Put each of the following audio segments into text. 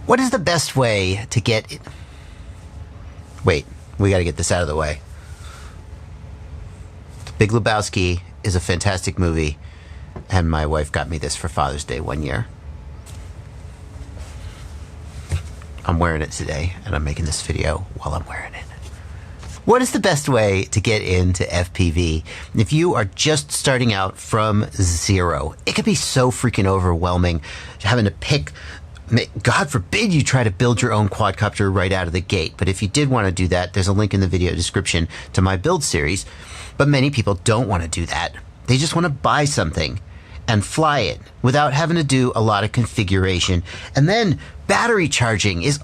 What is the best way to get... Wait, we got to get this out of the way. The Big Lebowski is a fantastic movie, and my wife got me this for Father's Day one year. I'm wearing it today, and I'm making this video while I'm wearing it. What is the best way to get into FPV? If you are just starting out from zero, it can be so freaking overwhelming having to pick... God forbid you try to build your own quadcopter right out of the gate. But if you did want to do that, there's a link in the video description to my build series. But many people don't want to do that. They just want to buy something and fly it without having to do a lot of configuration. And then battery charging is...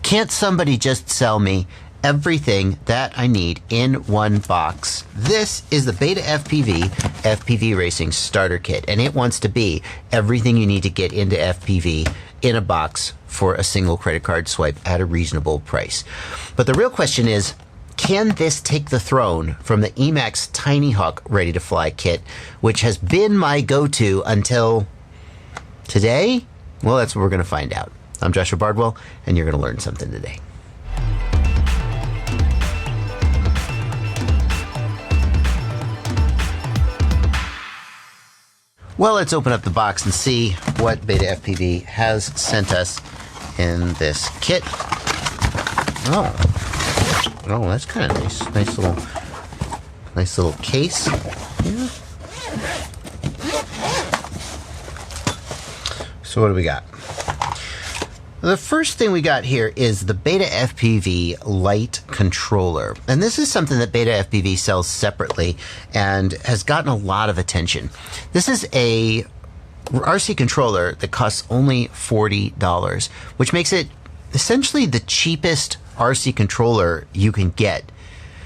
Can't somebody just sell me everything that I need in one box? This is the BetaFPV FPV Racing Starter Kit, and it wants to be everything you need to get into FPV in a box for a single credit card swipe at a reasonable price. But the real question is, can this take the throne from the Emax Tinyhawk Ready to Fly kit, which has been my go-to until today? Well, that's what we're going to find out. I'm Joshua Bardwell, and you're going to learn something today. Well, let's open up the box and see what BetaFPV has sent us in this kit. Oh, that's kind of nice. Nice little case. Yeah. So what do we got? The first thing we got here is the BetaFPV Light Controller. And this is something that BetaFPV sells separately and has gotten a lot of attention. This is a RC controller that costs only $40, which makes it essentially the cheapest RC controller you can get.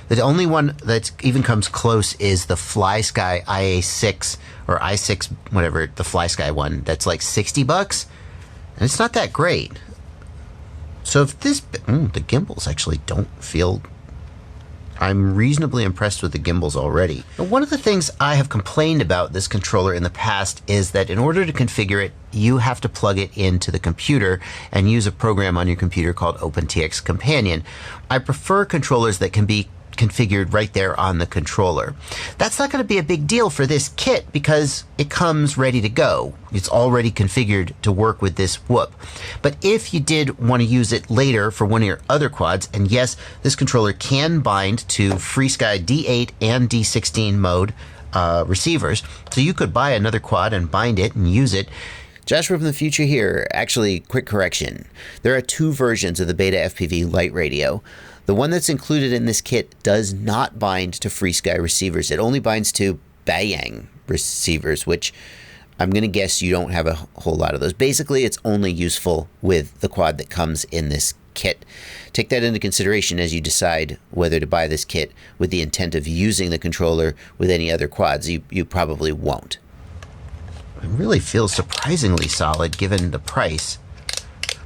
The only one that even comes close is the FlySky IA6 or i6, whatever, the FlySky one. That's like $60. And it's not that great. So if this... the gimbals actually don't feel... I'm reasonably impressed with the gimbals already. Now, one of the things I have complained about this controller in the past is that in order to configure it, you have to plug it into the computer and use a program on your computer called OpenTX Companion. I prefer controllers that can be configured right there on the controller. That's not going to be a big deal for this kit because it comes ready to go. It's already configured to work with this whoop. But if you did want to use it later for one of your other quads, and yes, this controller can bind to FreeSky D8 and D16 mode receivers, so you could buy another quad and bind it and use it. Joshua from the future here. Actually, quick correction. There are two versions of the BetaFPV Light Radio. The one that's included in this kit does not bind to FreeSky receivers. It only binds to Bayang receivers, which I'm going to guess you don't have a whole lot of those. Basically, it's only useful with the quad that comes in this kit. Take that into consideration as you decide whether to buy this kit with the intent of using the controller with any other quads. You probably won't. It really feels surprisingly solid given the price.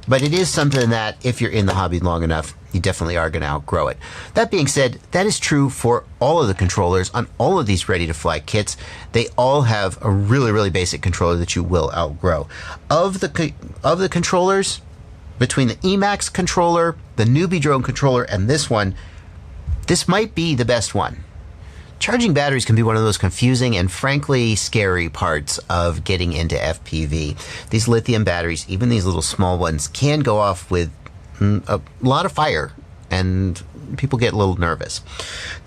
But it is something that, if you're in the hobby long enough, you definitely are going to outgrow it. That being said, that is true for all of the controllers on all of these ready-to-fly kits. They all have a really, really basic controller that you will outgrow. Of the controllers, between the Emax controller, the Newbie Drone controller, and this one, this might be the best one. Charging batteries can be one of those confusing and frankly scary parts of getting into FPV. These lithium batteries, even these little small ones, can go off with a lot of fire and people get a little nervous.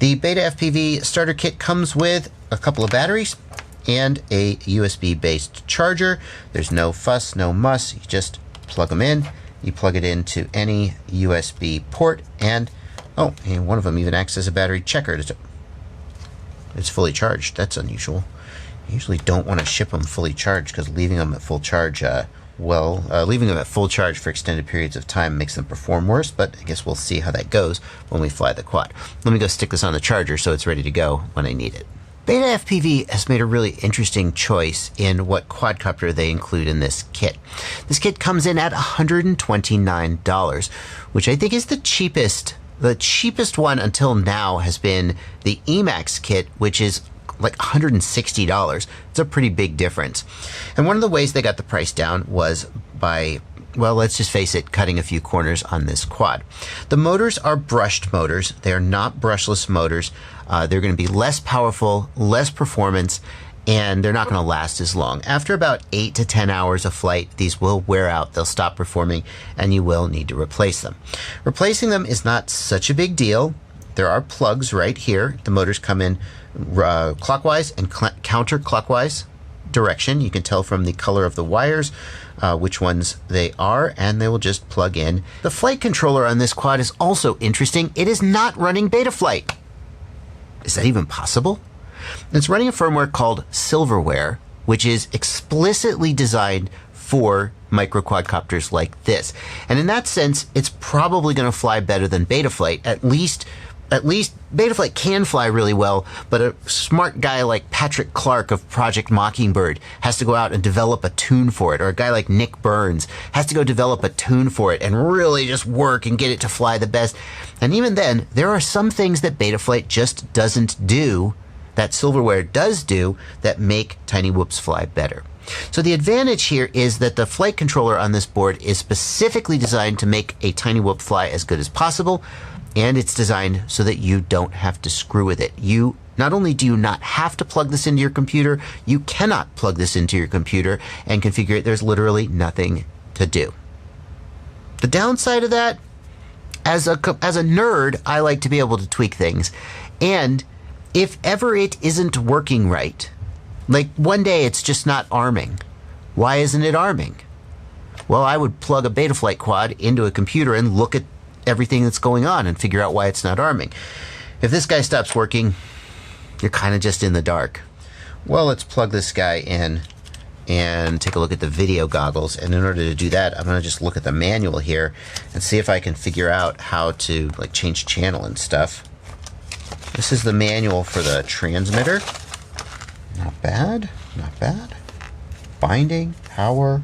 The BetaFPV Starter Kit comes with a couple of batteries and a USB-based charger. There's no fuss, no muss. You just plug them in. You plug it into any USB port and one of them even acts as a battery checker. It's fully charged. That's unusual. You usually don't want to ship them fully charged because leaving them at full charge, leaving them at full charge for extended periods of time makes them perform worse, but I guess we'll see how that goes when we fly the quad. Let me go stick this on the charger so it's ready to go when I need it. BetaFPV has made a really interesting choice in what quadcopter they include in this kit. This kit comes in at $129, which I think is the cheapest. The cheapest one until now has been the Emax kit, which is like $160. It's a pretty big difference. And one of the ways they got the price down was by, well, let's just face it, cutting a few corners on this quad. The motors are brushed motors. They are not brushless motors. They're going to be less powerful, less performance, and they're not going to last as long. After about 8 to 10 hours of flight, these will wear out, they'll stop performing, and you will need to replace them. Replacing them is not such a big deal. There are plugs right here. The motors come in clockwise and counterclockwise direction. You can tell from the color of the wires which ones they are, and they will just plug in. The flight controller on this quad is also interesting. It is not running Betaflight. Is that even possible? It's running a firmware called Silverware, which is explicitly designed for micro quadcopters like this. And in that sense, it's probably going to fly better than Betaflight. At least Betaflight can fly really well, but a smart guy like Patrick Clark of Project Mockingbird has to go out and develop a tune for it, or a guy like Nick Burns has to go develop a tune for it and really just work and get it to fly the best. And even then, there are some things that Betaflight just doesn't do that Silverware does do that make Tiny Whoops fly better. So the advantage here is that the flight controller on this board is specifically designed to make a Tiny Whoop fly as good as possible, and it's designed so that you don't have to screw with it. Not only do you not have to plug this into your computer, you cannot plug this into your computer and configure it. There's literally nothing to do. The downside of that, as a nerd, I like to be able to tweak things. And if ever it isn't working right, like one day it's just not arming. Why isn't it arming? Well, I would plug a Betaflight quad into a computer and look at everything that's going on and figure out why it's not arming. If this guy stops working, you're kind of just in the dark. Well, let's plug this guy in and take a look at the video goggles. And in order to do that, I'm going to just look at the manual here and see if I can figure out how to like change channel and stuff. This is the manual for the transmitter. Not bad, not bad. Binding, power.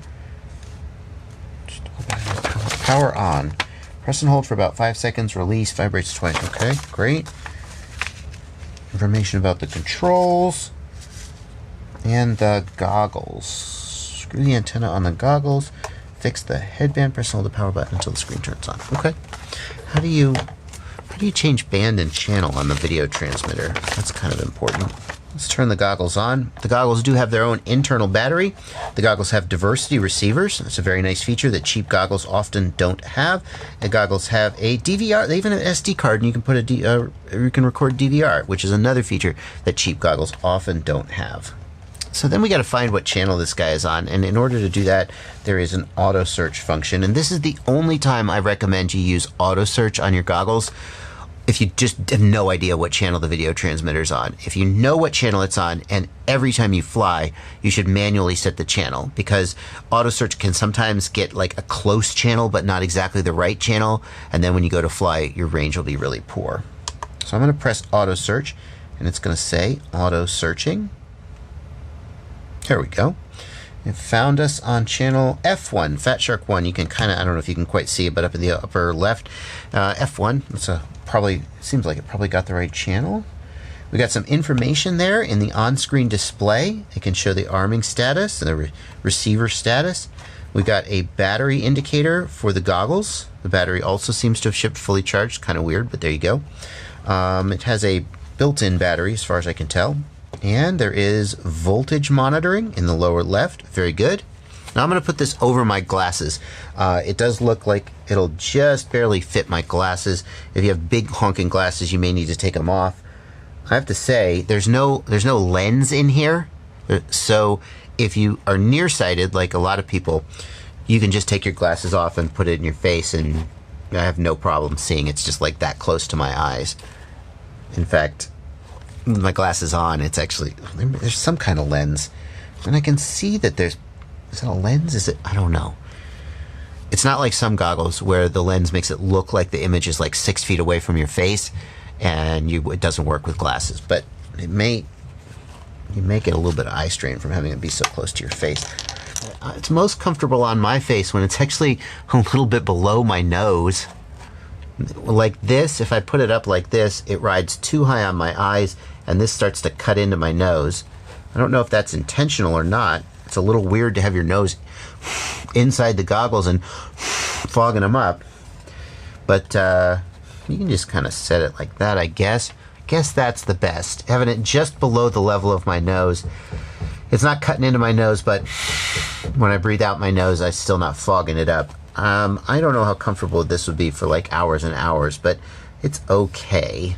Power on. Press and hold for about 5 seconds, release, vibrates twice. Okay, great. Information about the controls and the goggles. Screw the antenna on the goggles, fix the headband, press and hold the power button until the screen turns on. Okay. How do you change band and channel on the video transmitter? That's kind of important. Let's turn the goggles on. The goggles do have their own internal battery. The goggles have diversity receivers. It's a very nice feature that cheap goggles often don't have. The goggles have a DVR. They even have an SD card, and you can put you can record DVR, which is another feature that cheap goggles often don't have. So then we got to find what channel this guy is on, and in order to do that, there is an auto search function, and this is the only time I recommend you use auto search on your goggles. If you just have no idea what channel the video transmitter is on. If you know what channel it's on, and every time you fly, you should manually set the channel, because auto search can sometimes get like a close channel, but not exactly the right channel. And then when you go to fly, your range will be really poor. So I'm going to press auto search, and it's going to say auto searching. There we go. It found us on channel F1, Fat Shark 1. You can kind of, I don't know if you can quite see it, but up in the upper left, F1. It's probably, seems like it probably got the right channel. We got some information there in the on-screen display. It can show the arming status and the receiver status. We got a battery indicator for the goggles. The battery also seems to have shipped fully charged. Kind of weird, but there you go. It has a built-in battery as far as I can tell. And there is voltage monitoring in the lower left. Very good. Now I'm going to put this over my glasses. It does look like it'll just barely fit my glasses. If you have big honking glasses, you may need to take them off. I have to say, there's no lens in here. So if you are nearsighted, like a lot of people, you can just take your glasses off and put it in your face, and I have no problem seeing. It's just like that close to my eyes. In fact, with my glasses on, it's actually, there's some kind of lens. And I can see that is that a lens? Is it? I don't know. It's not like some goggles where the lens makes it look like the image is like 6 feet away from your face, and it doesn't work with glasses. But you may get a little bit of eye strain from having it be so close to your face. It's most comfortable on my face when it's actually a little bit below my nose. Like this, if I put it up like this, it rides too high on my eyes, and this starts to cut into my nose. I don't know if that's intentional or not. It's a little weird to have your nose inside the goggles and fogging them up. But you can just kind of set it like that, I guess. I guess that's the best. Having it just below the level of my nose. It's not cutting into my nose, but when I breathe out my nose, I'm still not fogging it up. I don't know how comfortable this would be for like hours and hours, but it's okay.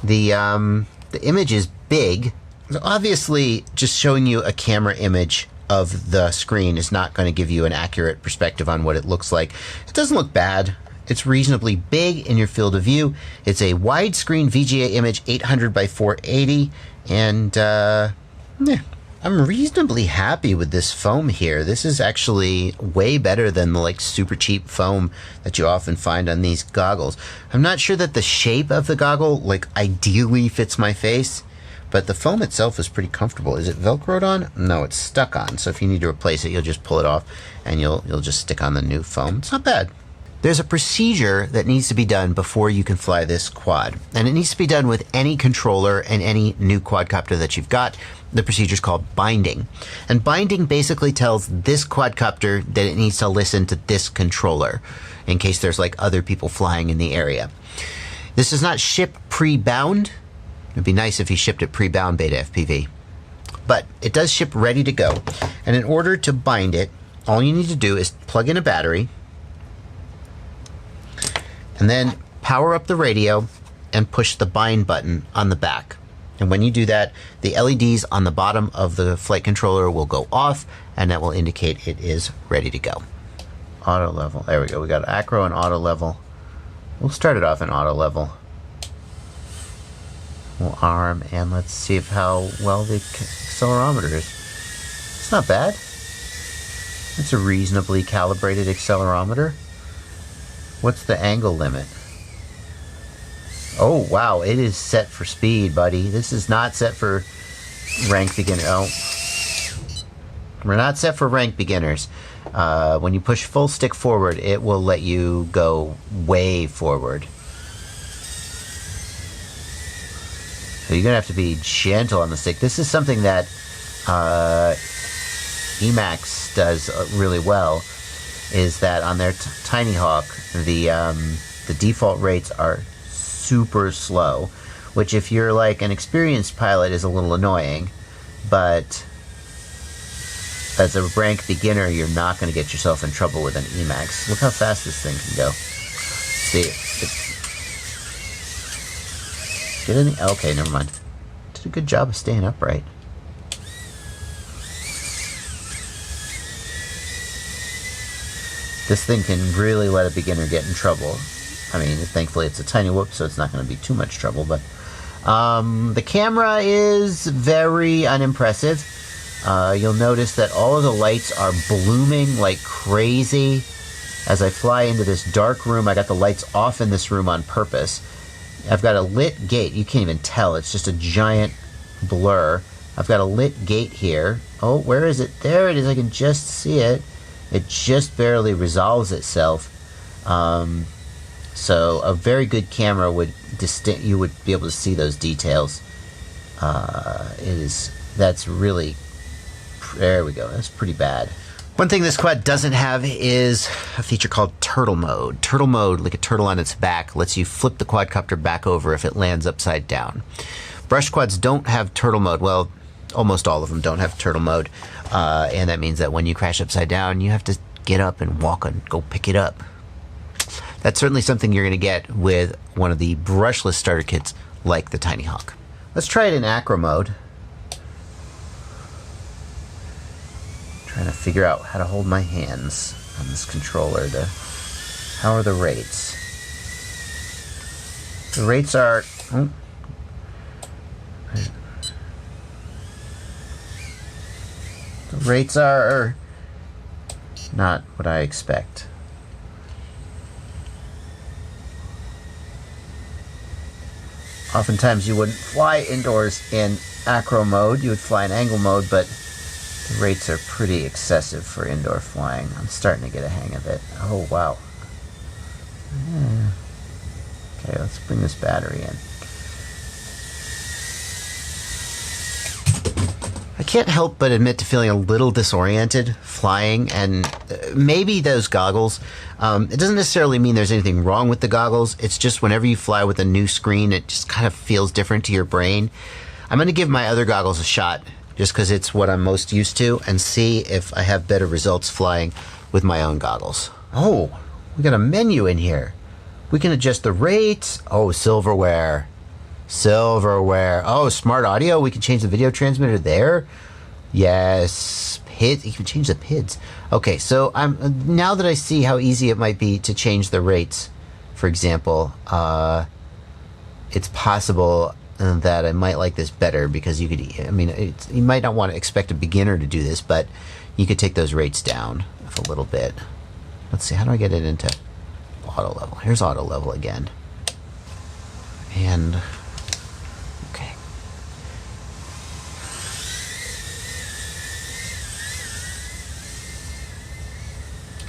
The image is big. So obviously, just showing you a camera image of the screen is not going to give you an accurate perspective on what it looks like. It doesn't look bad. It's reasonably big in your field of view. It's a widescreen VGA image, 800 by 480, and yeah, I'm reasonably happy with this foam here. This is actually way better than the like super cheap foam that you often find on these goggles. I'm not sure that the shape of the goggle like ideally fits my face, but the foam itself is pretty comfortable. Is it Velcroed on? No, it's stuck on. So if you need to replace it, you'll just pull it off and you'll just stick on the new foam. It's not bad. There's a procedure that needs to be done before you can fly this quad. And it needs to be done with any controller and any new quadcopter that you've got. The procedure is called binding. And binding basically tells this quadcopter that it needs to listen to this controller in case there's like other people flying in the area. This does not ship pre-bound. It'd be nice if he shipped it pre-bound BetaFPV. But it does ship ready to go. And in order to bind it, all you need to do is plug in a battery, and then power up the radio and push the bind button on the back. And when you do that, the LEDs on the bottom of the flight controller will go off, and that will indicate it is ready to go. Auto level. There we go. We got acro and auto level. We'll start it off in auto level. We'll arm, and let's see how well the accelerometer is. It's not bad. It's a reasonably calibrated accelerometer. What's the angle limit? Oh, wow. It is set for speed, buddy. This is not set for rank beginner. Oh. We're not set for rank beginners. When you push full stick forward, it will let you go way forward. So you're going to have to be gentle on the stick. This is something that Emax does really well, is that on their Tinyhawk, the default rates are super slow, which if you're like an experienced pilot is a little annoying, but as a rank beginner, you're not going to get yourself in trouble with an Emax. Look how fast this thing can go. See, get in the, okay, never mind. Did a good job of staying upright. This thing can really let a beginner get in trouble. I mean, thankfully it's a tiny whoop, so it's not going to be too much trouble, but the camera is very unimpressive. You'll notice that all of the lights are blooming like crazy. As I fly into this dark room, I got the lights off in this room on purpose. I've got a lit gate. You can't even tell. It's just a giant blur. I've got a lit gate here. Oh, where is it? There it is. I can just see it. It just barely resolves itself. So a very good camera would you would be able to see those details. That's really, there we go. That's pretty bad. One thing this quad doesn't have is a feature called Turtle Mode. Turtle Mode, like a turtle on its back, lets you flip the quadcopter back over if it lands upside down. Brush quads don't have Turtle Mode. Well, almost all of them don't have Turtle Mode. And that means that when you crash upside down, you have to get up and walk and go pick it up. That's certainly something you're going to get with one of the brushless starter kits like the Tinyhawk. Let's try it in Acro Mode. Trying to figure out how to hold my hands on this controller. How are the rates? The rates are... Oh. The rates are not what I expect. Oftentimes you wouldn't fly indoors in Acro Mode, you would fly in angle mode, but the rates are pretty excessive for indoor flying. I'm starting to get a hang of it. Oh, wow. Okay, let's bring this battery in. I can't help but admit to feeling a little disoriented flying, and maybe those goggles. It doesn't necessarily mean there's anything wrong with the goggles. It's just whenever you fly with a new screen, it just kind of feels different to your brain. I'm going to give my other goggles a shot just because it's what I'm most used to, and see if I have better results flying with my own goggles. Oh, we got a menu in here. We can adjust the rates. Oh, silverware. Silverware. Oh, smart audio. We can change the video transmitter there. Yes. PID. You can change the PIDs. Okay, so now that I see how easy it might be to change the rates, for example, it's possible that I might like this better because you could, I mean, you might not want to expect a beginner to do this, but you could take those rates down a little bit. Let's see, how do I get it into auto level? Here's auto level again. And okay.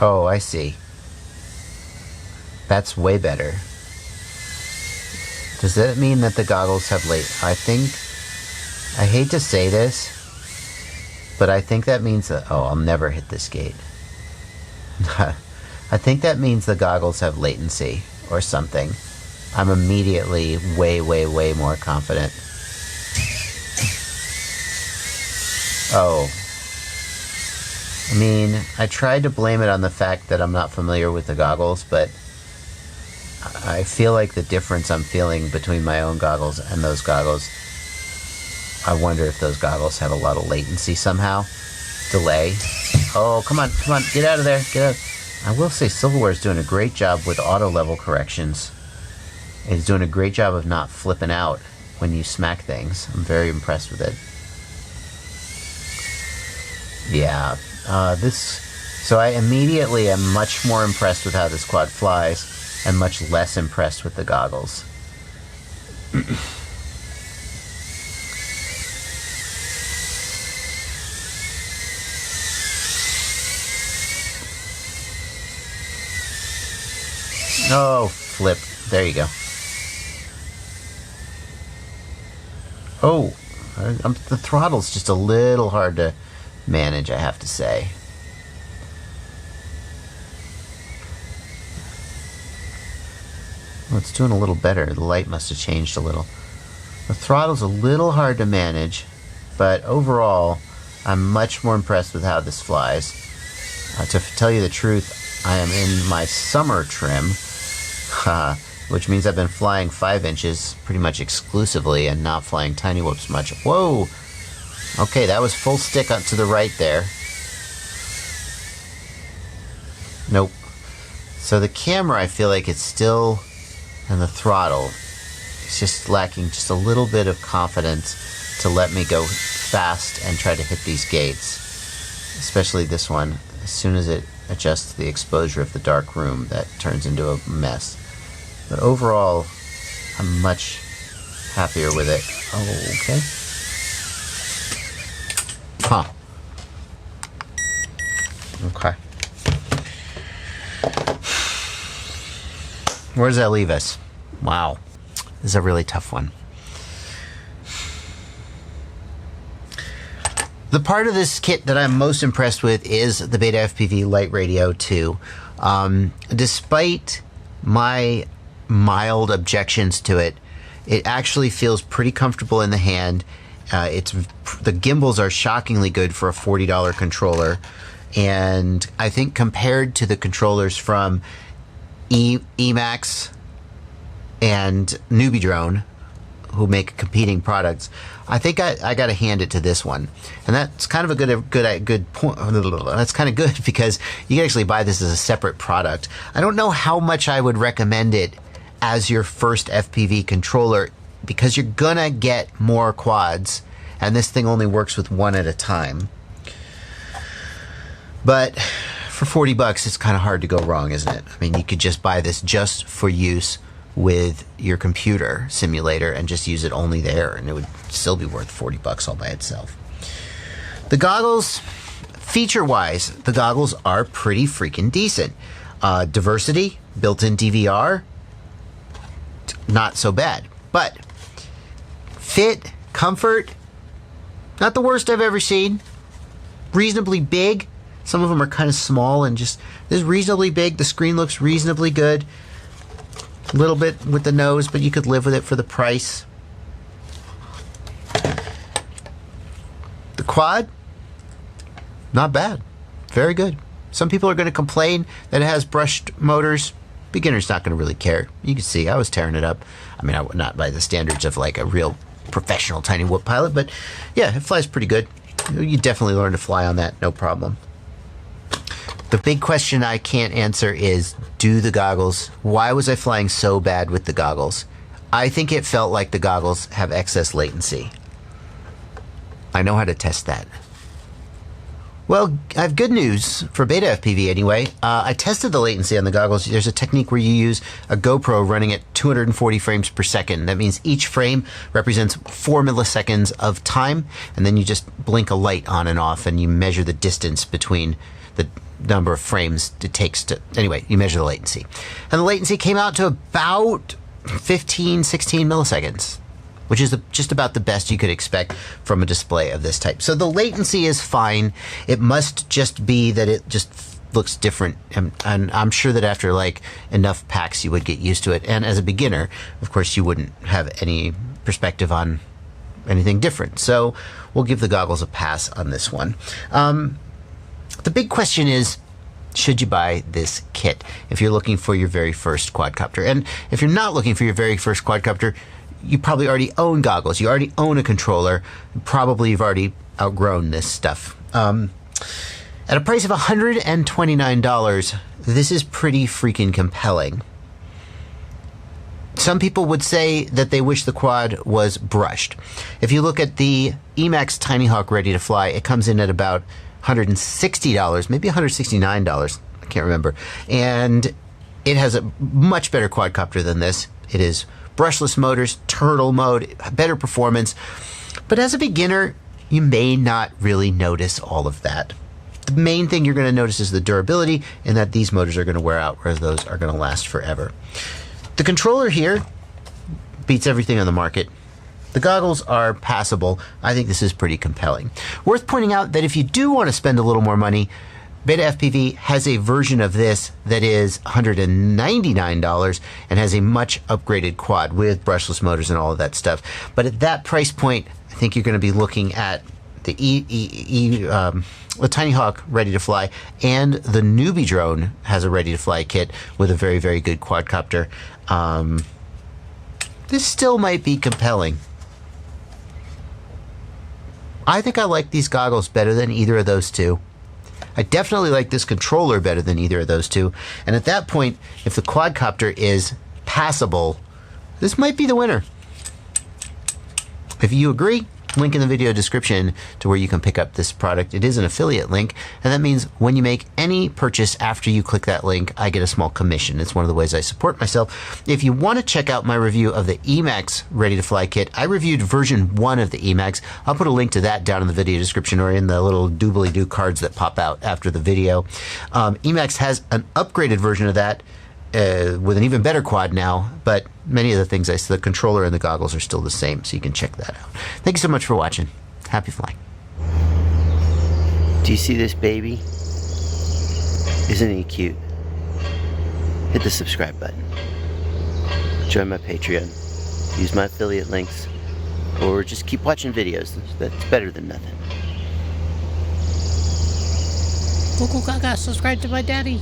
Oh, I see. That's way better. Does that mean that the goggles have I hate to say this, but I think that means that, oh, I'll never hit this gate. I think that means the goggles have latency or something. I'm immediately way, way, way more confident. Oh. I mean, I tried to blame it on the fact that I'm not familiar with the goggles, but I feel like the difference I'm feeling between my own goggles and those goggles, I wonder if those goggles have a lot of latency somehow. Delay. Oh, come on, get out of there, get out. I will say Silverware is doing a great job with auto level corrections. It's doing a great job of not flipping out when you smack things. I'm very impressed with it. Yeah, so I immediately am much more impressed with how this quad flies and much less impressed with the goggles. Oh, flip. There you go. Oh, the throttle's just a little hard to manage, I have to say. Well, it's doing a little better. The light must have changed a little. The throttle's a little hard to manage, but overall, I'm much more impressed with how this flies. To tell you the truth, I am in my summer trim, which means I've been flying 5 inches pretty much exclusively and not flying tiny whoops much. Whoa! Okay, that was full stick up to the right there. Nope. So the camera, I feel like it's still, and the throttle, it's just lacking just a little bit of confidence to let me go fast and try to hit these gates. Especially this one. As soon as it adjusts to the exposure of the dark room, that turns into a mess. But overall, I'm much happier with it. Oh, okay. Huh. Okay. Where does that leave us? Wow. This is a really tough one. The part of this kit that I'm most impressed with is the BetaFPV Light Radio 2. Despite my mild objections to it, it actually feels pretty comfortable in the hand. The gimbals are shockingly good for a $40 controller, and I think compared to the controllers from Emax and Newbie Drone, who make competing products, I think I got to hand it to this one, and that's kind of a good point. That's kind of good because you can actually buy this as a separate product. I don't know how much I would recommend it as your first FPV controller, because you're gonna get more quads, and this thing only works with one at a time. But for 40 bucks, it's kind of hard to go wrong, isn't it? I mean, you could just buy this just for use with your computer simulator and just use it only there, and it would still be worth 40 bucks all by itself. The goggles, feature-wise, the goggles are pretty freaking decent. Diversity, built-in DVR, not so bad. But fit, comfort, Not the worst I've ever seen. Reasonably big. Some of them are kind of small and just, this is reasonably big. The screen looks reasonably good. A little bit with the nose, but you could live with it for the price. The quad, not bad. Very good. Some people are going to complain that it has brushed motors. Beginner's not going to really care. You can see I was tearing it up. I mean, not by the standards of like a real professional tiny whoop pilot, but yeah, it flies pretty good. You definitely learn to fly on that, no problem. The big question I can't answer is, do the goggles, why was I flying so bad with the goggles? I think it felt like the goggles have excess latency. I know how to test that. Well, I have good news for BetaFPV anyway. I tested the latency on the goggles. There's a technique where you use a GoPro running at 240 frames per second. That means each frame represents 4 milliseconds of time, and then you just blink a light on and off, and you measure the distance between the number of frames it takes to... Anyway, you measure the latency. And the latency came out to about 15, 16 milliseconds. Which is just about the best you could expect from a display of this type. So the latency is fine. It must just be that it just looks different. And I'm sure that after like enough packs, you would get used to it. And as a beginner, of course, you wouldn't have any perspective on anything different. So we'll give the goggles a pass on this one. The big question is, should you buy this kit if you're looking for your very first quadcopter? And if you're not looking for your very first quadcopter, you probably already own goggles. You already own a controller. Probably you've already outgrown this stuff. At a price of $129, this is pretty freaking compelling. Some people would say that they wish the quad was brushed. If you look at the Emax Tinyhawk Ready to Fly, it comes in at about $160, maybe $169. I can't remember. And it has a much better quadcopter than this. It is brushless motors, turtle mode, better performance. But as a beginner, you may not really notice all of that. The main thing you're going to notice is the durability, and that these motors are going to wear out, whereas those are going to last forever. The controller here beats everything on the market. The goggles are passable. I think this is pretty compelling. Worth pointing out that if you do want to spend a little more money, BetaFPV has a version of this that is $199 and has a much upgraded quad with brushless motors and all of that stuff. But at that price point, I think you're going to be looking at the Tinyhawk Ready to Fly, and the Newbie drone has a Ready to Fly kit with a very, very good quadcopter. This still might be compelling. I think I like these goggles better than either of those two. I definitely like this controller better than either of those two. And at that point, if the quadcopter is passable, this might be the winner. If you agree, link in the video description to where you can pick up this product. It is an affiliate link, and that means when you make any purchase after you click that link, I get a small commission. It's one of the ways I support myself. If you want to check out my review of the Emax Ready to Fly kit, I reviewed version 1 of the Emax. I'll put a link to that down in the video description or in the little doobly-doo cards that pop out after the video. Emax has an upgraded version of that with an even better quad now, but many of the things I said, the controller and the goggles are still the same, so you can check that out. Thank you so much for watching. Happy flying. Do you see this baby? Isn't he cute? Hit the subscribe button. Join my Patreon. Use my affiliate links. Or just keep watching videos. That's better than nothing. Go, go, gaga, subscribe to my daddy.